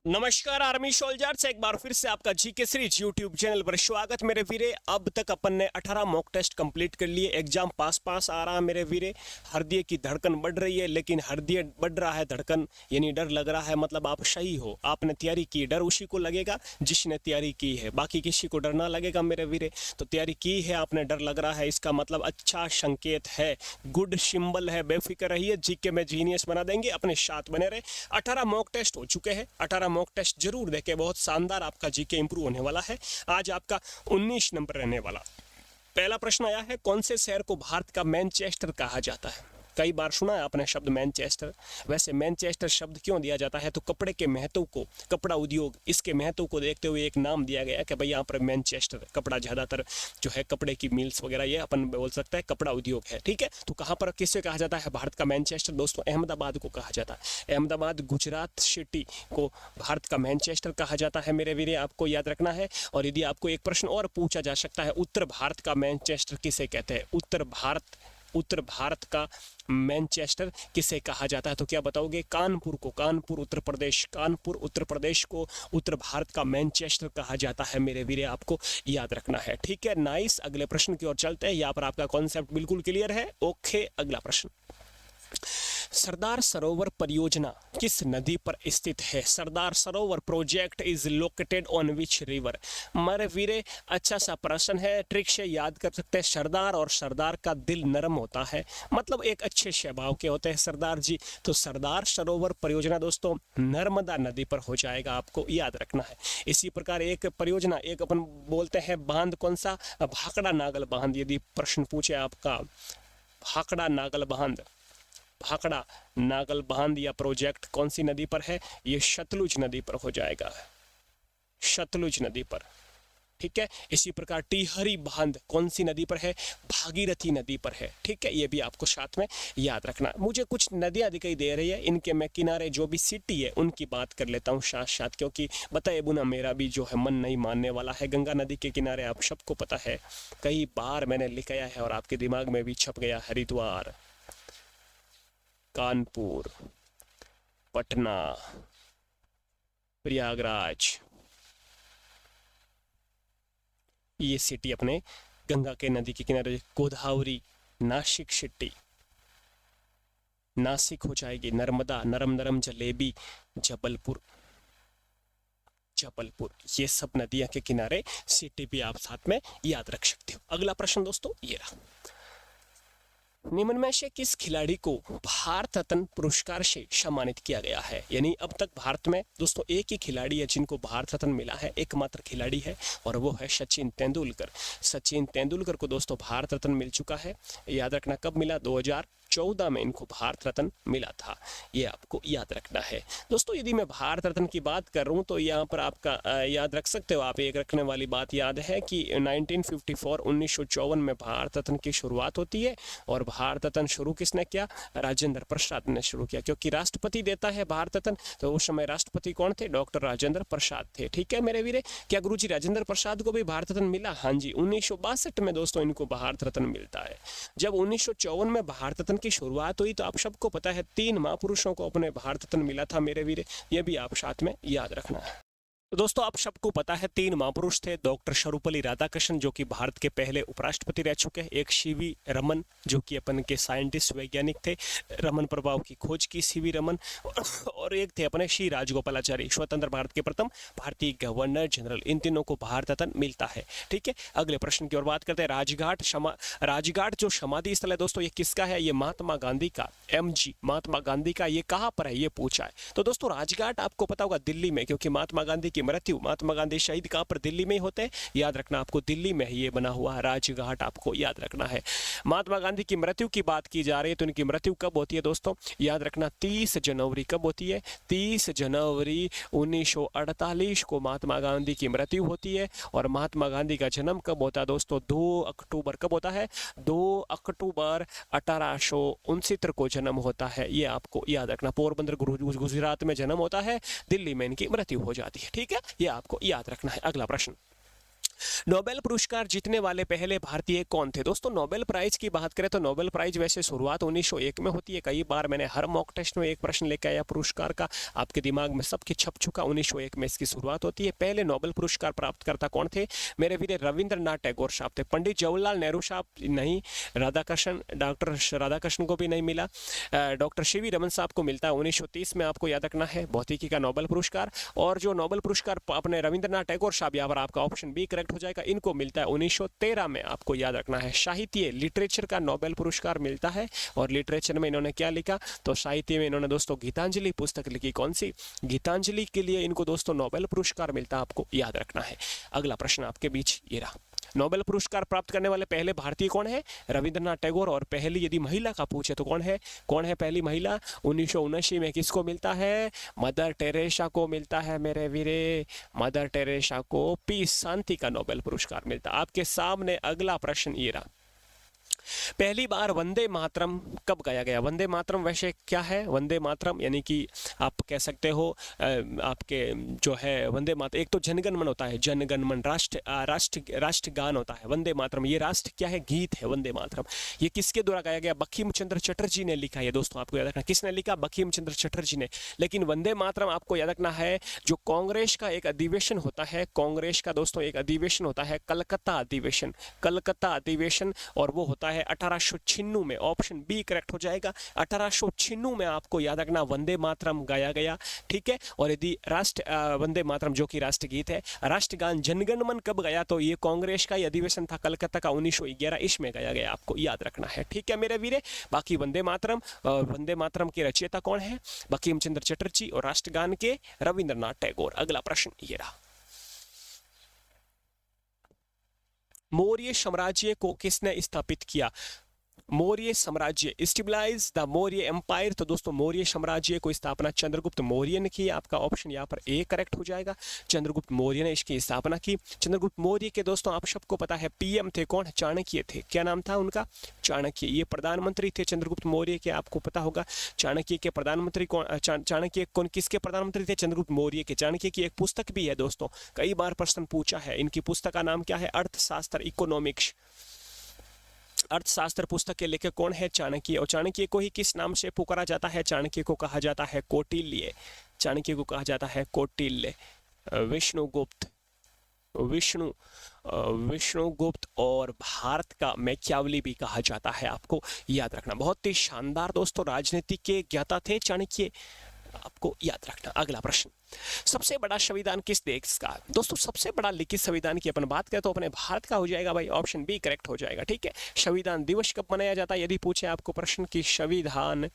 नमस्कार army soldiers, एक बार फिर से आपका जीके सीरीज यूट्यूब चैनल पर स्वागत मेरे वीरे। अब तक अपन ने 18 मॉक टेस्ट कंप्लीट कर लिए। एग्जाम पास आ रहा है मेरे वीरे। हृदय की धड़कन बढ़ रही है, लेकिन हृदय बढ़ रहा है, धड़कन यानी डर लग रहा है, मतलब आप सही हो, आपने तैयारी की। डर उसी को लगेगा जिसने तैयारी की है, बाकी किसी को डर ना लगेगा मेरे वीरे। तो तैयारी की है आपने, डर लग रहा है, इसका मतलब अच्छा संकेत है, गुड सिंबल है। बेफिक्र रहिए, जीके में जीनियस बना देंगे, अपने साथ बने रहे। 18 मॉक टेस्ट हो चुके हैं, 18 मॉक टेस्ट जरूर देखें, बहुत शानदार आपका जीके इंप्रूव होने वाला है। आज आपका 19 नंबर रहने वाला। पहला प्रश्न आया है, कौन से शहर को भारत का मैनचेस्टर कहा जाता है? कई बार सुना है आपने शब्द मैनचेस्टर। वैसे मैनचेस्टर शब्द क्यों दिया जाता है? तो कपड़े के महत्व को, कपड़ा उद्योग, इसके महत्व को देखते हुए एक नाम दिया गया कि भाई यहाँ पर मैनचेस्टर, कपड़ा ज़्यादातर जो है कपड़े की मिल्स वगैरह, ये अपन बोल सकते हैं कपड़ा उद्योग है, ठीक है। तो कहाँ पर किससे कहा जाता है भारत का मैनचेस्टर? दोस्तों अहमदाबाद को कहा जाता है। अहमदाबाद गुजरात सिटी को भारत का मैनचेस्टर कहा जाता है मेरे वीरे, आपको याद रखना है। और यदि आपको एक प्रश्न और पूछा जा सकता है, उत्तर भारत का मैनचेस्टर किसे कहते हैं? उत्तर भारत का मैनचेस्टर किसे कहा जाता है? तो क्या बताओगे? कानपुर को, कानपुर उत्तर प्रदेश, कानपुर उत्तर प्रदेश को उत्तर भारत का मैनचेस्टर कहा जाता है मेरे वीरे, आपको याद रखना है, ठीक है। नाइस, अगले प्रश्न की ओर चलते हैं। यहाँ पर आपका कॉन्सेप्ट बिल्कुल क्लियर है, ओके। अगला प्रश्न, सरदार सरोवर परियोजना किस नदी पर स्थित है? Sardar Sarovar project is located on which river? मेरे वीरे अच्छा सा प्रश्न है, ट्रिक से याद कर सकते हैं। सरदार और सरदार का दिल नरम होता है, मतलब एक अच्छे स्वभाव के होते हैं सरदार जी। तो सरदार सरोवर परियोजना दोस्तों नर्मदा नदी पर हो जाएगा, आपको याद रखना है। इसी प्रकार एक परियोजना, एक अपन बोलते हैं बांध, कौन सा? भाखड़ा नागल बांध। यदि प्रश्न पूछे आपका भाखड़ा नागल बांध, भाखड़ा नागल बांध या प्रोजेक्ट कौन सी नदी पर है? ये सतलुज नदी पर हो जाएगा, सतलुज नदी पर, ठीक है। इसी प्रकार टिहरी बांध कौन सी नदी पर है? भागीरथी नदी पर है, ठीक है। ये भी आपको साथ में याद रखना। मुझे कुछ नदियां दिखाई दे रही है, इनके मैं किनारे जो भी सिटी है उनकी बात कर लेता हूँ साथ साथ, क्योंकि बताए बुना मेरा भी जो है मन नहीं मानने वाला है। गंगा नदी के किनारे आप सबको पता है, कई बार मैंने लिखाया है और आपके दिमाग में भी छप गया, हरिद्वार, कानपुर, पटना, प्रयागराज, ये सिटी अपने गंगा के नदी के किनारे। गोदावरी, नासिक सिटी, नासिक हो जाएगी। नर्मदा, नरम नरम जलेबी, जबलपुर, जबलपुर, ये सब नदियां के किनारे सिटी भी आप साथ में याद रख सकते हो। अगला प्रश्न दोस्तों ये रहा, निम्न में से किस खिलाड़ी को भारत रत्न पुरस्कार से सम्मानित किया गया है? यानी अब तक भारत में दोस्तों एक ही खिलाड़ी है जिनको भारत रत्न मिला है, एकमात्र खिलाड़ी है, और वो है सचिन तेंदुलकर। सचिन तेंदुलकर को दोस्तों भारत रत्न मिल चुका है, याद रखना। कब मिला? 2014 में इनको भारत रत्न मिला था, ये आपको याद रखना है दोस्तों। यदि मैं भारत रत्न की बात कर रहा हूँ तो यहाँ पर आपका याद रख सकते हो आप, एक रखने वाली बात याद है कि 1954 में भारत रत्न की शुरुआत होती है, और भारत रत्न शुरू किसने किया? राजेंद्र प्रसाद ने शुरू किया, क्योंकि राष्ट्रपति देता है भारत रत्न, तो उस समय राष्ट्रपति कौन थे? डॉक्टर राजेंद्र प्रसाद थे, ठीक है मेरे वीरे। क्या गुरुजी राजेंद्र प्रसाद को भी भारत रत्न मिला? हाँ जी, 1962 में दोस्तों इनको भारत रत्न मिलता है। जब 1954 में भारत रत्न की शुरुआत हुई तो आप सबको पता है 3 महापुरुषों को अपने भारत रत्न मिला था मेरे वीरे, ये भी आप साथ में याद रखना है। तो दोस्तों आप सबको पता है 3 महापुरुष थे, डॉक्टर सर्वपल्ली राधाकृष्णन जो कि भारत के पहले उपराष्ट्रपति रह चुके हैं, एक सीवी रमन जो कि अपन के साइंटिस्ट वैज्ञानिक थे, रमन प्रभाव की खोज की सीवी रमन, और एक थे अपने श्री राजगोपालाचारी, स्वतंत्र भारत के प्रथम भारतीय गवर्नर जनरल। इन तीनों को भारत रत्न मिलता है, ठीक है। अगले प्रश्न की ओर बात करते हैं। राजघाट जो समाधि स्थल है दोस्तों, ये किसका है? ये महात्मा गांधी का, MG महात्मा गांधी का। ये कहाँ पर है ये पूछा है। तो दोस्तों राजघाट आपको पता होगा दिल्ली में, क्योंकि महात्मा गांधी मृत्यु, महात्मा गांधी शहीद कहां पर? दिल्ली में ही होते हैं, याद रखना आपको, दिल्ली में ये बना हुआ है राजघाट, आपको याद रखना है। महात्मा गांधी की मृत्यु की बात की जा रही है, तो इनकी मृत्यु कब होती है दोस्तों? याद रखना 30 जनवरी। कब होती है? 30 जनवरी 1948 को महात्मा गांधी की मृत्यु होती है। और महात्मा गांधी का जन्म कब होता है दोस्तों? 2 अक्टूबर। कब होता है? 2 अक्टूबर 1869 को जन्म होता है, ये आपको याद रखना। पोरबंदर गुजरात में जन्म होता है, दिल्ली में इनकी मृत्यु हो जाती है, ठीक है, ये आपको याद रखना है। अगला प्रश्न, नोबेल पुरस्कार जीतने वाले पहले भारतीय कौन थे? दोस्तों नोबेल प्राइज की बात करें तो नोबेल प्राइज वैसे शुरुआत 1901 में होती है। कई बार मैंने हर मॉक टेस्ट में एक प्रश्न लेकर आया पुरस्कार का, आपके दिमाग में सबके छप चुका। 1901 में इसकी शुरुआत होती है। पहले नोबेल पुरस्कार प्राप्तकर्ता कौन थे मेरे वीर? रविंद्रनाथ टैगोर साहब थे। पंडित जवाहरलाल नेहरू साहब नहीं, राधाकृष्ण, डॉक्टर राधाकृष्ण को भी नहीं मिला। डॉक्टर सीवी रमन साहब को मिलता है 1930 में, आपको याद रखना है, भौतिकी का नोबेल पुरस्कार। और जो नोबेल पुरस्कार अपने रविंद्रनाथ टैगोर साहब, यहाँ पर आपका ऑप्शन बी करेक्ट हो जाएगा, इनको मिलता है 1913 में, आपको याद रखना है। साहित्य लिटरेचर का नोबेल पुरस्कार मिलता है। और लिटरेचर में इन्होंने क्या लिखा? तो साहित्य में इन्होंने दोस्तों गीतांजलि पुस्तक लिखी। कौन सी? गीतांजलि के लिए इनको दोस्तों नोबेल पुरस्कार मिलता है, आपको याद रखना है। अगला प्रश्न आपके बीच ये रहा, नोबेल पुरस्कार प्राप्त करने वाले पहले भारतीय कौन है? रविंद्रनाथ टैगोर। और पहली यदि महिला का पूछे तो कौन है पहली महिला? 1979 में किसको मिलता है? मदर टेरेसा को मिलता है मेरे वीरे। मदर टेरेसा को पीस, शांति का नोबेल पुरस्कार मिलता है। आपके सामने अगला प्रश्न ये रहा, पहली बार वंदे मातरम कब गाया गया? वंदे मातरम वैसे क्या है? वंदे मातरम यानी कि आप कह सकते हो आपके जो है वंदे मातरम, एक तो जनगण मन होता है, जनगण मन राष्ट्रगान होता है। वंदे मातरम ये राष्ट्र क्या है? गीत है वंदे मातरम। ये किसके द्वारा गाया गया? बंकिम चंद्र चटर्जी ने लिखा है दोस्तों, आपको याद रखना। किसने लिखा? बंकिम चंद्र चटर्जी ने। लेकिन वंदे मातरम आपको याद रखना है, जो कांग्रेस का एक अधिवेशन होता है, कांग्रेस का दोस्तों एक अधिवेशन होता है, कलकत्ता अधिवेशन, कलकत्ता अधिवेशन, और वो होता है 1896 में। ऑप्शन बी करेक्ट हो जाएगा। 1896 में आपको याद रखना वंदे मातरम गाया गया, ठीक है। और यदि वंदे मातरम जो कि राष्ट्रगीत है, राष्ट्रगान जनगण मन कब गया? तो ये कांग्रेस का अधिवेशन था कलकत्ता का 1911, इसमें गाया गया, आपको याद रखना है, ठीक है मेरे वीरे। बाकी वंदे मातरम के रचयिता कौन है? बंकिम चंद्र चटर्जी। और राष्ट्रगान के रविंद्रनाथ टैगोर। अगला प्रश्न ये रहा, मौर्य साम्राज्य को किसने स्थापित किया? मौर्य साम्राज्य, स्टेबलाइज द मौर्य एम्पायर। तो दोस्तों मौर्य साम्राज्य को स्थापना चंद्रगुप्त मौर्य ने की। आपका ऑप्शन यहाँ पर ए करेक्ट हो जाएगा। चंद्रगुप्त मौर्य ने इसकी स्थापना की। चंद्रगुप्त मौर्य के दोस्तों आप सबको पता है पीएम थे कौन? चाणक्य थे। क्या नाम था उनका? चाणक्य। ये प्रधानमंत्री थे चंद्रगुप्त मौर्य के, आपको पता होगा। चाणक्य के प्रधानमंत्री कौन? चाणक्य कौन किसके प्रधानमंत्री थे? चंद्रगुप्त मौर्य के। चाणक्य की एक पुस्तक भी है दोस्तों, कई बार प्रश्न पूछा है। इनकी पुस्तक का नाम क्या है? अर्थशास्त्र, इकोनॉमिक्स, अर्थशास्त्र पुस्तक के लेखक कौन है? चाणक्य। और चाणक्य को ही किस नाम से पुकारा जाता है? चाणक्य को कहा जाता है कौटिल्य। चाणक्य को कहा जाता है कौटिल्य। विष्णुगुप्त, विष्णुगुप्त और भारत का मैकियावली भी कहा जाता है, आपको याद रखना। बहुत ही शानदार दोस्तों राजनीति के ज्ञाता थे चाणक्य, आपको याद रखना। अगला प्रश्न, सबसे बड़ा संविधान किस देश का? दोस्तों सबसे बड़ा लिखित संविधान की अपन बात करें तो अपने भारत का हो जाएगा भाई, ऑप्शन बी करेक्ट हो जाएगा, ठीक है। संविधान दिवस कब मनाया जाता है? यदि पूछे आपको प्रश्न की संविधान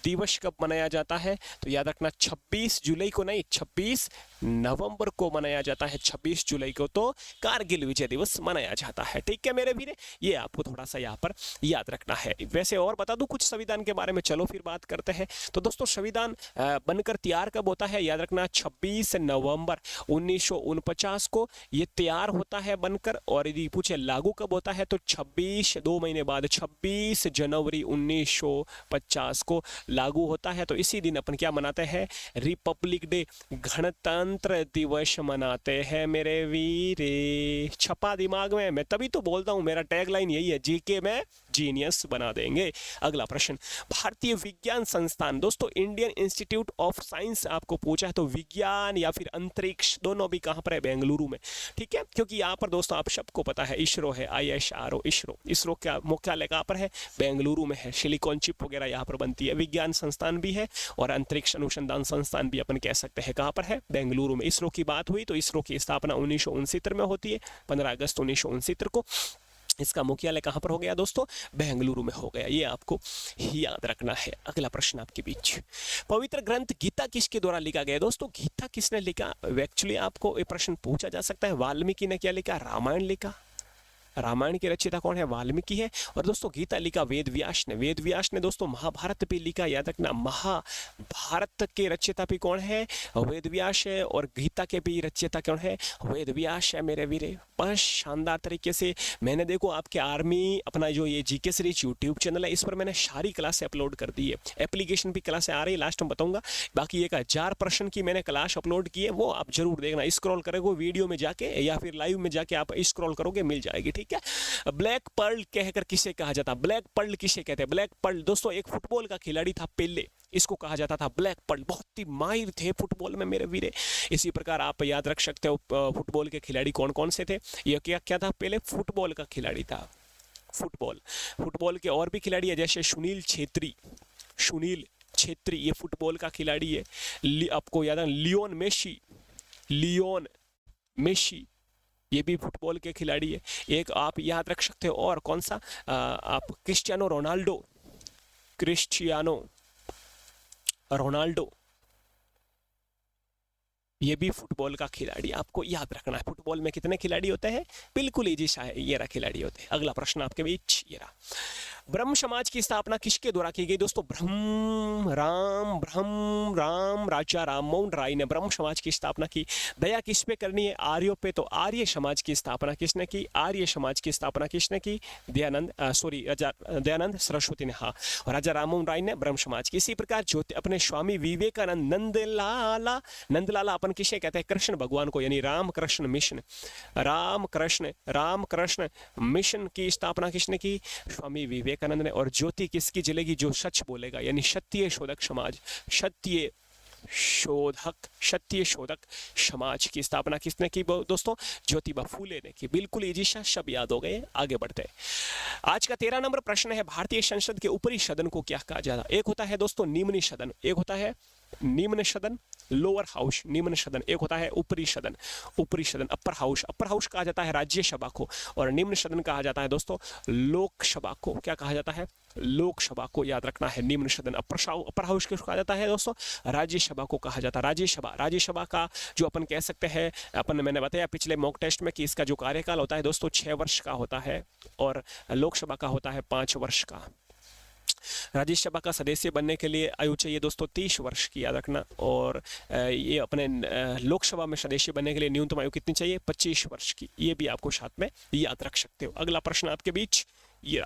दिवस कब मनाया जाता है, तो याद रखना 26 जुलाई को नहीं, 26 नवंबर को मनाया जाता है। 26 जुलाई को तो कारगिल विजय दिवस मनाया जाता है, ठीक है मेरे वीरे। ये आपको थोड़ा सा यहाँ पर याद रखना है। वैसे और बता दूं कुछ संविधान के बारे में, चलो फिर बात करते हैं। तो दोस्तों संविधान बनकर तैयार कब होता है? याद रखना 26 नवंबर 1949 को ये तैयार होता है बनकर। और यदि पूछे लागू कब होता है तो 2 महीने बाद 26 जनवरी 1950 को लागू होता है। तो इसी दिन अपन क्या मनाते हैं? रिपब्लिक डे, गणतंत्र दिवस मनाते हैं मेरे वीरे। छपा दिमाग में, मैं तभी तो बोलता हूं, मेरा टैगलाइन यही है, जीके में जीनियस बना देंगे। अगला प्रश्न, भारतीय विज्ञान संस्थान, दोस्तों इंडियन इंस्टीट्यूट ऑफ साइंस आपको पूछा है तो विज्ञान या फिर अंतरिक्ष दोनों भी कहां पर है? बेंगलुरु में, ठीक है। क्योंकि यहाँ पर दोस्तों आप सबको पता है इसरो है, ISRO, इसरो का मुख्यालय कहां पर है? बेंगलुरु में है। सिलिकॉन चिप वगैरह यहाँ पर बनती है। विज्ञान संस्थान भी है और अंतरिक्ष अनुसंधान संस्थान भी अपन कह सकते हैं, कहां पर है? बेंगलुरु में। इसरो की बात हुई तो इसरो की स्थापना 1969 में होती है, 15 अगस्त 1969 को। इसका मुख्यालय कहां पर हो गया दोस्तों? बेंगलुरु में हो गया, ये आपको याद रखना है। अगला प्रश्न आपके बीच, पवित्र ग्रंथ गीता किसके द्वारा लिखा गया? दोस्तों गीता किसने लिखा? एक्चुअली आपको ये प्रश्न पूछा जा सकता है, वाल्मीकि ने क्या लिखा? रामायण लिखा, रामायण की रचयिता कौन है? वाल्मीकि है। और दोस्तों गीता लिखा वेद व्यास ने। वेद व्यास ने दोस्तों महाभारत भी लिखा, याद रखना महाभारत के रचयिता भी कौन है? वेद व्यास है। और गीता के भी रचयिता कौन है? वेद व्यास है मेरे वीरे। बस शानदार तरीके से मैंने देखो आपके आर्मी अपना जो ये जीके सीरीज यूट्यूब चैनल है, इस पर मैंने सारी क्लासें अपलोड कर दी है। एप्लीकेशन भी क्लासें आ रही है, लास्ट में बताऊंगा। बाकी 1000 प्रश्न की मैंने क्लास अपलोड की है, वो आप जरूर देखना। स्क्रॉल करोगे वीडियो में जाके या फिर लाइव में जाके आप स्क्रॉल करोगे, मिल जाएगी, ठीक है। ब्लैक पर्ल कहकर किसे कहा जाता? ब्लैक पर्ल किसे कहते हैं? ब्लैक पर्ल दोस्तों एक फुटबॉल का खिलाड़ी था पहले, इसको कहा जाता था ब्लैक पर्ल। बहुत ही माहिर थे फुटबॉल में मेरे वीरे। इसी प्रकार आप याद रख सकते हो फुटबॉल के खिलाड़ी कौन कौन से थे। ये क्या था? पहले फुटबॉल का खिलाड़ी था। फुटबॉल के और भी खिलाड़ी है, जैसे सुनील छेत्री ये फुटबॉल का खिलाड़ी है। आपको याद है लियोन मेसी ये भी फुटबॉल के खिलाड़ी है। एक आप याद रख सकते हो और कौन सा, आप क्रिस्टियानो रोनाल्डो ये भी फुटबॉल का खिलाड़ी। आपको याद रखना है फुटबॉल में कितने खिलाड़ी होते हैं, बिल्कुल इजी सा है, ये रहा खिलाड़ी होते हैं। अगला प्रश्न आपके बीच ये रहा, ब्रह्म समाज की स्थापना किसके द्वारा की गई? दोस्तों ब्रह्म राम राजा राममोहन राय ने ब्रह्म समाज की स्थापना की। दया किस पे करनी है? आर्यों पे। तो आर्य समाज की स्थापना किसने की? दयानंद सरस्वती ने। हाँ, और राजा राममोहन राय ने ब्रह्म समाज की। इसी प्रकार अपने स्वामी विवेकानंद नंदलाला अपन किसे कहते हैं? कृष्ण भगवान को, यानी रामकृष्ण मिशन की स्थापना किसने की? स्वामी विवेकानंद ने। और ज्योति किसकी जलेगी? जो सच बोलेगा, यानी सत्य शोधक समाज की स्थापना किसने की दोस्तों? ज्योतिबा फूले ने की। बिल्कुल इजी सा, सब याद हो गए। आगे बढ़ते हैं। आज का 13 नंबर प्रश्न है, भारतीय संसद के ऊपरी सदन को क्या कहा जाता है? एक होता है दोस्तों निम्न सदन, एक होता है निम्न सदन, लोअर हाउस, निम्न सदन। एक होता है ऊपरी सदन, अपर हाउस कहा जाता है राज्यसभा को। और निम्न सदन कहा जाता है दोस्तों लोकसभा को। क्या कहा जाता है? लोकसभा को। याद रखना है निम्न सदन। अपर हाउस किसको कहा जाता है दोस्तों? राज्यसभा को कहा जाता है। राज्यसभा का जो अपन कह सकते हैं, मैंने बताया पिछले मॉक टेस्ट में कि इसका जो कार्यकाल होता है दोस्तों 6 वर्ष का होता है, और लोकसभा का होता है 5 वर्ष का। राज्यसभा का सदस्य बनने के लिए आयु चाहिए दोस्तों 30 वर्ष की, याद रखना। और ये अपने लोकसभा में सदस्य बनने के लिए न्यूनतम आयु कितनी चाहिए? 25 वर्ष की। ये भी आपको साथ में याद रख सकते हो। अगला प्रश्न आपके बीच ये,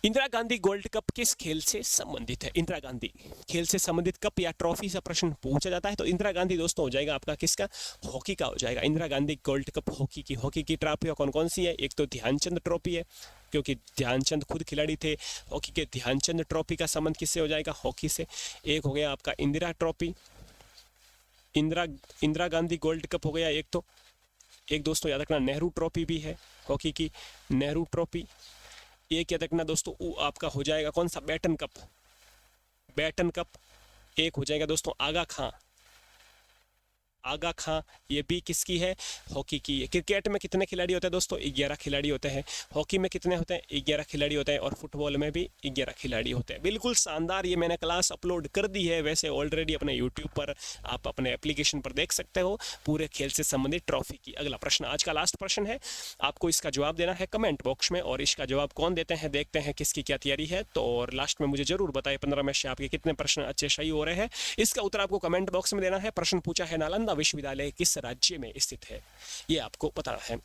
इंदिरा गांधी गोल्ड कप किस खेल से संबंधित है? इंदिरा गांधी खेल से संबंधित कप या ट्रॉफी से प्रश्न पूछा जाता है, तो इंदिरा गांधी दोस्तों हो जाएगा आपका किसका? हॉकी का हो जाएगा। Indira Gandhi gold cup hockey की ट्रॉफी कौन कौन सी है? एक तो ध्यानचंद ट्रॉफी है, क्योंकि ध्यानचंद खुद खिलाड़ी थे। हॉकी के ध्यानचंद ट्रॉफी का संबंध किससे हो जाएगा? हॉकी से। एक हो गया आपका Indira trophy, Indira Gandhi gold cup हो गया एक। तो एक दोस्तों याद रखना नेहरू ट्रॉफी भी है हॉकी की, नेहरू ट्रॉफी। एक याद रखना दोस्तों आपका हो जाएगा कौन सा? बैटन कप। एक हो जाएगा दोस्तों आगा खां, ये भी किसकी है? हॉकी की है। क्रिकेट में कितने खिलाड़ी होते हैं दोस्तों? 11 खिलाड़ी होते हैं। हॉकी में कितने होते हैं? 11 खिलाड़ी होते हैं। और फुटबॉल में भी 11 खिलाड़ी होते हैं। बिल्कुल शानदार, ये मैंने क्लास अपलोड कर दी है वैसे ऑलरेडी अपने यूट्यूब पर, आप अपने एप्लीकेशन पर देख सकते हो पूरे खेल से संबंधित ट्रॉफी की। अगला प्रश्न, आज का लास्ट प्रश्न है, आपको इसका जवाब देना है कमेंट बॉक्स में। और इसका जवाब कौन देते हैं, देखते हैं किसकी क्या तैयारी है। तो और लास्ट में मुझे जरूर बताइए 15 में से आपके कितने प्रश्न अच्छे सही हो रहे हैं। इसका उत्तर आपको कमेंट बॉक्स में देना है। प्रश्न पूछा है, नालंदा विश्वविद्यालय किस राज्य में स्थित है? ये आपको बताना है।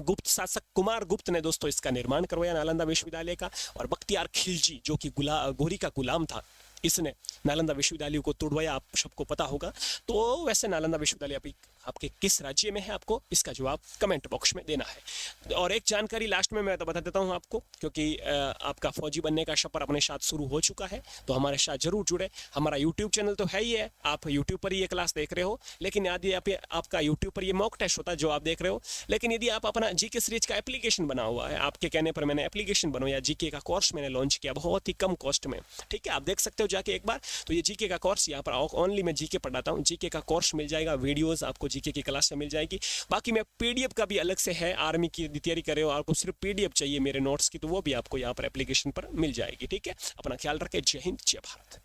गुप्त शासक कुमार गुप्त ने दोस्तों इसका निर्माण करवाया नालंदा विश्वविद्यालय का। और बख्तियार खिलजी जो कि गोरी का गुलाम था, इसने नालंदा विश्वविद्यालय को तोड़वाया, आप सबको पता होगा। तो वैसे नालंदा विश्वविद्यालय आपके किस राज्य में है, आपको इसका जवाब कमेंट बॉक्स में देना है। और एक जानकारी लास्ट में मैं तो बता देता हूं आपको, क्योंकि आपका फौजी बनने का सफर अपने साथ शुरू हो चुका है, तो हमारे साथ जरूर जुड़े। हमारा यूट्यूब चैनल तो है ही है, आप यूट्यूब पर ही ये क्लास देख रहे हो, लेकिन यदि आपका यूट्यूब पर ये मॉक टेस्ट होता है जो आप देख रहे हो, लेकिन यदि आप अपना जीके सीरीज का एप्लीकेशन बना हुआ है, आपके कहने पर मैंने एप्लीकेशन बनवाया, जीके का कोर्स मैंने लॉन्च किया बहुत ही कम कॉस्ट में, ठीक है, आप देख सकते हो जाके एक बार। तो ये जीके का कोर्स यहाँ पर ओनली मैं जीके पढ़ाता हूँ, जीके का कोर्स मिल जाएगा, वीडियोस आपको जीके की क्लास से मिल जाएगी। बाकी मैं पीडीएफ का भी अलग से है, आर्मी की तैयारी कर रहे हो, आपको सिर्फ पीडीएफ चाहिए मेरे नोट्स की, तो वो भी आपको यहाँ पर एप्लीकेशन पर मिल जाएगी, ठीक है। अपना ख्याल रखें। जय हिंद, जय भारत।